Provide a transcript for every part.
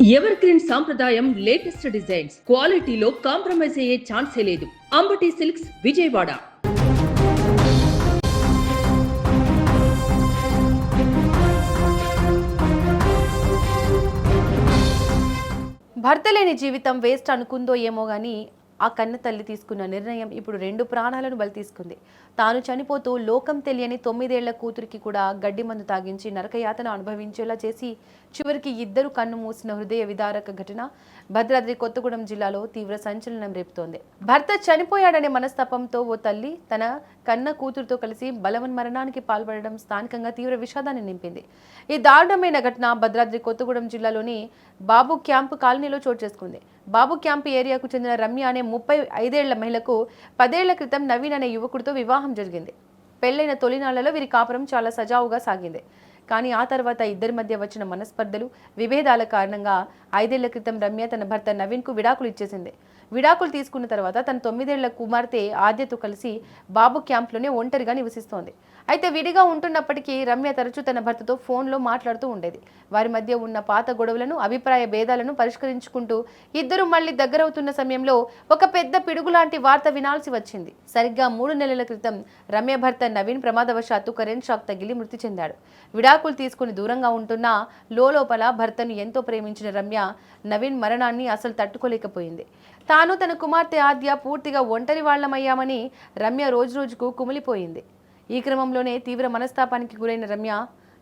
Ever green సాంప్రదాయం latest designs క్వాలిటీలో compromise అయ్యే ఛాన్సే లేదు. అంబటి సిల్క్స్ విజయవాడ. భర్త లేని జీవితం వేస్ట్ అనుకుందో ఏమో గానీ ఆ కన్న తల్లి తీసుకున్న నిర్ణయం ఇప్పుడు 2 ప్రాణాలను బలి తీసుకుంది. తాను చనిపోతూ లోకం తెలియని 9 ఏళ్ల కూతురికి కూడా గడ్డి మందు తాగించి నరకయాతన అనుభవించేలా చేసి చివరికి ఇద్దరు కన్ను మూసిన హృదయ విదారక ఘటన భద్రాద్రి కొత్తగూడెం జిల్లాలో తీవ్ర సంచలనం రేపుతోంది. భర్త చనిపోయాడనే మనస్తాపంతో ఓ తల్లి తన కన్న కూతురుతో కలిసి బలవన్మరణానికి పాల్పడడం స్థానికంగా తీవ్ర విషాదాన్ని నింపింది. ఈ దారుణమైన ఘటన భద్రాద్రి కొత్తగూడెం జిల్లాలోని బాబు క్యాంపు కాలనీలో చోటు చేసుకుంది. బాబు క్యాంపు ఏరియాకు చెందిన రమ్య అనే 35 ఏళ్ల మహిళకు 10 ఏళ్ల క్రితం నవీన్ అనే యువకుడితో వివాహం జరిగింది. పెళ్లైన తొలినాళ్లలో వీరి కాపురం చాలా సజావుగా సాగింది. కానీ ఆ తర్వాత ఇద్దరి మధ్య వచ్చిన మనస్పర్ధలు, విభేదాల కారణంగా 5 ఏళ్ల క్రితం రమ్య తన భర్త నవీన్కు విడాకులు ఇచ్చేసింది. విడాకులు తీసుకున్న తర్వాత తన 9 ఏళ్ల కుమార్తె ఆద్యతో కలిసి బాబు క్యాంప్లోనే ఒంటరిగా నివసిస్తోంది. అయితే విడిగా ఉంటున్నప్పటికీ రమ్య తరచూ తన భర్తతో ఫోన్లో మాట్లాడుతూ ఉండేది. వారి మధ్య ఉన్న పాత గొడవలను, అభిప్రాయ భేదాలను పరిష్కరించుకుంటూ ఇద్దరు మళ్లీ దగ్గరవుతున్న సమయంలో ఒక పెద్ద పిడుగు లాంటి వార్త వినాల్సి వచ్చింది. సరిగ్గా 3 నెలల క్రితం రమ్య భర్త నవీన్ ప్రమాదవశాత్తు కరెంట్ షాక్ తగిలి మృతి చెందాడు. విడాకులు తీసుకుని దూరంగా ఉంటున్నా లోపల భర్తను ఎంతో ప్రేమించిన రమ్య నవీన్ మరణాన్ని అసలు తట్టుకోలేకపోయింది. తాను తన కుమార్తె ఆద్య పూర్తిగా ఒంటరి వాళ్లమయ్యామని రమ్య రోజురోజుకు కుమిలిపోయింది. ఈ క్రమంలోనే తీవ్ర మనస్తాపానికి గురైన రమ్య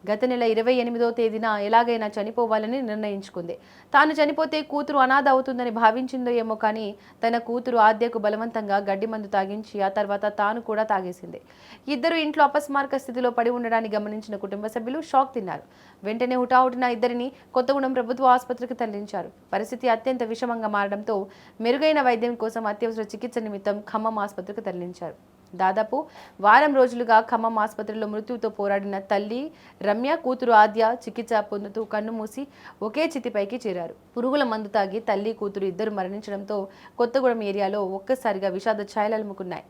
గత నెల 28వ తేదీన ఎలాగైనా చనిపోవాలని నిర్ణయించుకుంది. తాను చనిపోతే కూతురు అనాథ అవుతుందని భావించిందో ఏమో కానీ తన కూతురు ఆద్యకు బలవంతంగా గడ్డి మందు తాగించి ఆ తర్వాత తాను కూడా తాగేసింది. ఇద్దరు ఇంట్లో అపస్మారక స్థితిలో పడి ఉండడాన్ని గమనించిన కుటుంబ సభ్యులు షాక్ తిన్నారు. వెంటనే హుటాహుటిన ఇద్దరిని కొత్తగూడెం ప్రభుత్వ ఆసుపత్రికి తరలించారు. పరిస్థితి అత్యంత విషమంగా మారడంతో మెరుగైన వైద్యం కోసం అత్యవసర చికిత్స నిమిత్తం ఖమ్మం ఆసుపత్రికి తరలించారు. దాదాపు వారం రోజులుగా ఖమ్మం ఆసుపత్రిలో మృత్యువుతో పోరాడిన తల్లి రమ్య, కూతురు ఆద్య చికిత్స పొందుతూ కన్నుమూసి ఒకే చితిపైకి చేరారు. పురుగుల మందు తాగి తల్లి, కూతురు ఇద్దరు మరణించడంతో కొత్తగూడెం ఏరియాలో ఒక్కసారిగా విషాద ఛాయలు అలుముకున్నాయి.